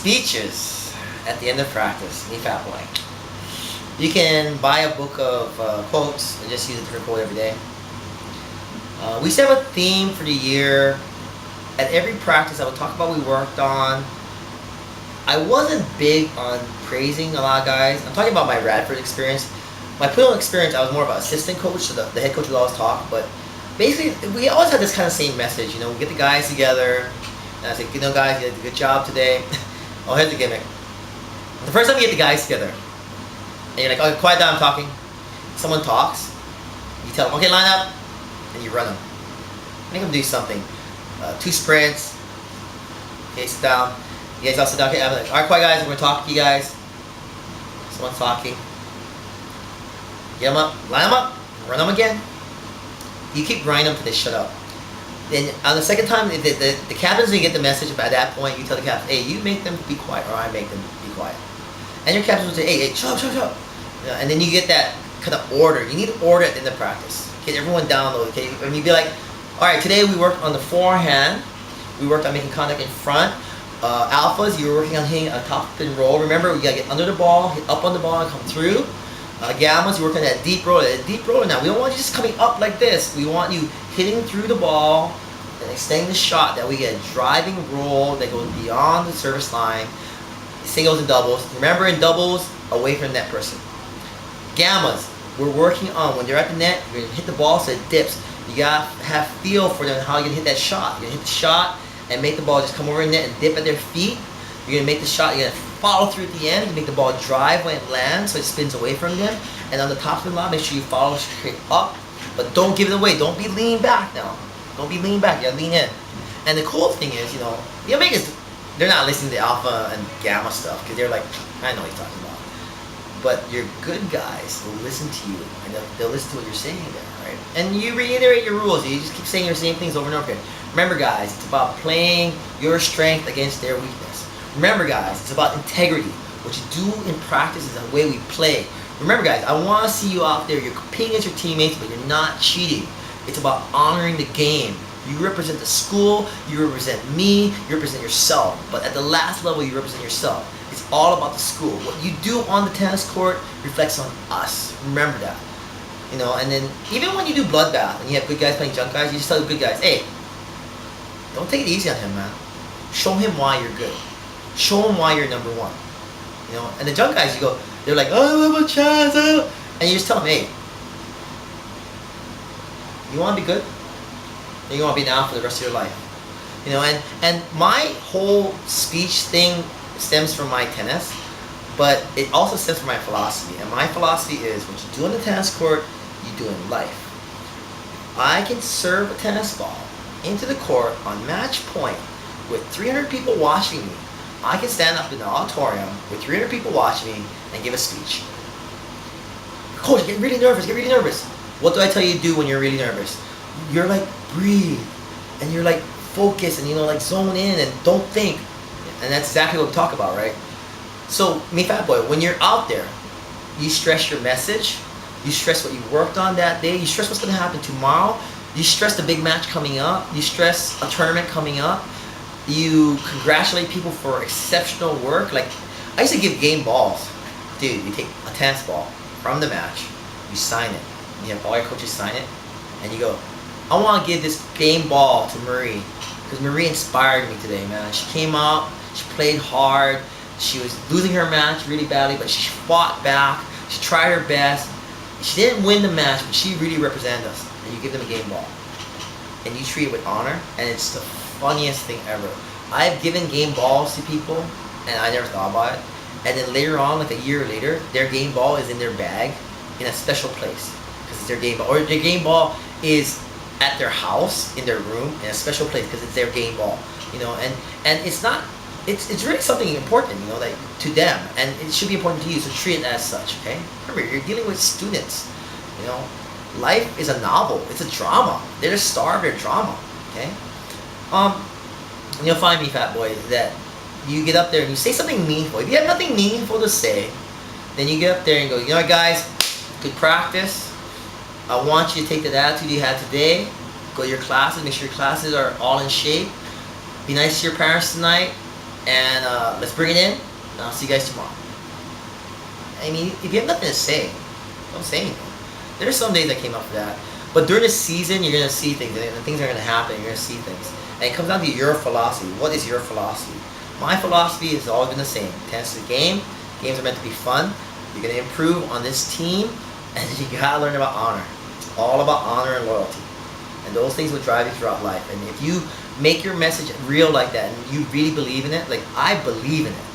Speeches at the end of practice. Me fat boy. You can buy a book of quotes and just use a different quote every day. We set a theme for the year. At every practice, I would talk about what we worked on. I wasn't big on praising a lot of guys. I'm talking about my Radford experience. My Puyallup experience, I was more of an assistant coach, so the head coach would always talk. But basically, we always had this kind of same message. We get the guys together, and I say, guys, you did a good job today. Oh, here's the gimmick. The first time you get the guys together, and you're like, okay, quiet down, I'm talking. Someone talks, you tell them, okay, line up, and you run them. Make them do something. 2 sprints. Okay, sit down. You guys all sit down. Okay, I'm like, all right, quiet guys, we're going to talk to you guys. Someone's talking. Get them up, line them up, run them again. You keep grinding them until they shut up. Then on the second time, the captains will get the message. By that point, you tell the captains, hey, you make them be quiet, or I make them be quiet. And your captains will say, hey, shut up. And then you get that kind of order. You need order at the end of practice. Get everyone down low, okay? And you'd be like, all right, today we worked on the forehand. We worked on making contact in front. Alphas, you were working on hitting a top spin roll. Remember, we gotta get under the ball, hit up on the ball, and come through. Gammas, you work on that deep roller. Now, we don't want you just coming up like this. We want you hitting through the ball and extending the shot that we get a driving roll that goes beyond the service line. Singles and doubles. Remember, in doubles, away from the net person. Gammas, we're working on when they're at the net, you're gonna hit the ball so it dips. You gotta have feel for them how you're gonna hit that shot. You're gonna hit the shot and make the ball just come over the net and dip at their feet. You're gonna make the shot, you're gonna follow through at the end. You make the ball drive when it lands so it spins away from them. And on the top spin line, make sure you follow straight up, but don't give it away. Don't be leaning back now. Don't be leaning back, you gotta lean in. And the cool thing is, the Omegas, they're not listening to alpha and gamma stuff because they're like, I know what you're talking about. But your good guys will listen to you and they'll listen to what you're saying there, right? And you reiterate your rules. You just keep saying your same things over and over again. Remember, guys, it's about playing your strength against their weakness. Remember, guys, it's about integrity. What you do in practice is the way we play. Remember, guys, I want to see you out there. You're competing against your teammates, but you're not cheating. It's about honoring the game. You represent the school, you represent me, you represent yourself. But at the last level, you represent yourself. It's all about the school. What you do on the tennis court reflects on us. Remember that. And then even when you do bloodbath and you have good guys playing junk guys, you just tell the good guys, hey, don't take it easy on him, man. Show him why you're good. Show him why you're number one. And the junk guys, they're like, oh, I have a chance. And you just tell them, hey, you want to be good? Then you want to be down for the rest of your life. And my whole speech thing stems from my tennis, but it also stems from my philosophy. And my philosophy is what you do on the tennis court, you do in life. I can serve a tennis ball into the court on match point with 300 people watching me. I can stand up in the auditorium with 300 people watching me and give a speech. Coach, get really nervous. What do I tell you to do when you're really nervous? You're like, breathe, and you're like, focus, and like zone in and don't think. And that's exactly what we talk about, right? So, me fat boy, when you're out there, you stress your message, you stress what you worked on that day, you stress what's going to happen tomorrow, you stress the big match coming up, you stress a tournament coming up, you congratulate people for exceptional work. Like, I used to give game balls. Dude, you take a tennis ball from the match, you sign it, you have all your coaches sign it, and you go, I want to give this game ball to Marie, because Marie inspired me today, man. She came out, she played hard, she was losing her match really badly, but she fought back, she tried her best. She didn't win the match, but she really represented us. And you give them a game ball. And you treat it with honor, and it's the funniest thing ever. I've given game balls to people, and I never thought about it. And then later on, like a year later, their game ball is in their bag in a special place. Because it's their game ball. Or their game ball is at their house, in their room, in a special place, because it's their game ball. And it's not, it's really something important, like to them, and it should be important to you, so treat it as such, okay? Remember, you're dealing with students, life is a novel, it's a drama. They're just starved of drama, okay? You'll find me, fat boy, that you get up there and you say something meaningful. If you have nothing meaningful to say, then you get up there and go, what, guys, good practice. I want you to take that attitude you had today, go to your classes, make sure your classes are all in shape. Be nice to your parents tonight. And let's bring it in. And I'll see you guys tomorrow. I mean, if you have nothing to say, don't say anything. There's some days I came up for that. But during the season, you're going to see things, and things are going to happen. You're going to see things. And it comes down to your philosophy. What is your philosophy? My philosophy has always been the same. Tennis is a game. Games are meant to be fun. You're going to improve on this team, and you got to learn about honor. It's all about honor and loyalty. And those things will drive you throughout life. And if you make your message real like that, and you really believe in it, like I believe in it.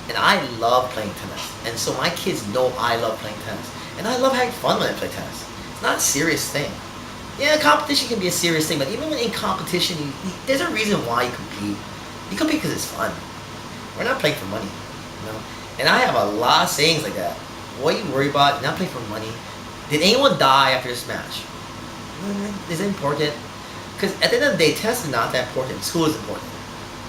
And I love playing tennis. And so my kids know I love playing tennis. And I love having fun when I play tennis. It's not a serious thing. Yeah, competition can be a serious thing, but even when in competition, there's a reason why you compete. You compete because it's fun. We're not playing for money, you know. And I have a lot of sayings like that. What you worry about? You're not playing for money. Did anyone die after this match? Is it important? Because at the end of the day, tennis is not that important. School is important.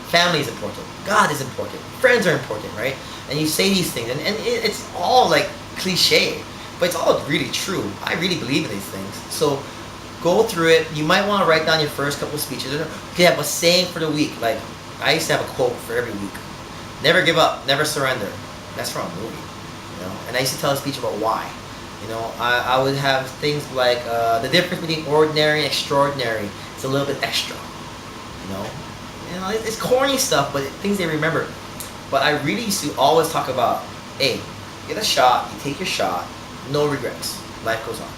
Family is important. God is important. Friends are important, right? And you say these things, and it's all like cliche, but it's all really true. I really believe in these things. So go through it. You might want to write down your first couple of speeches. You can have a saying for the week. Like I used to have a quote for every week. Never give up. Never surrender. That's from a movie, you know. And I used to tell a speech about why. You know, I would have things like the difference between ordinary and extraordinary. It's a little bit extra. You know, it's corny stuff, but things they remember. But I really used to always talk about, hey, get a shot, you take your shot, no regrets. Life goes on.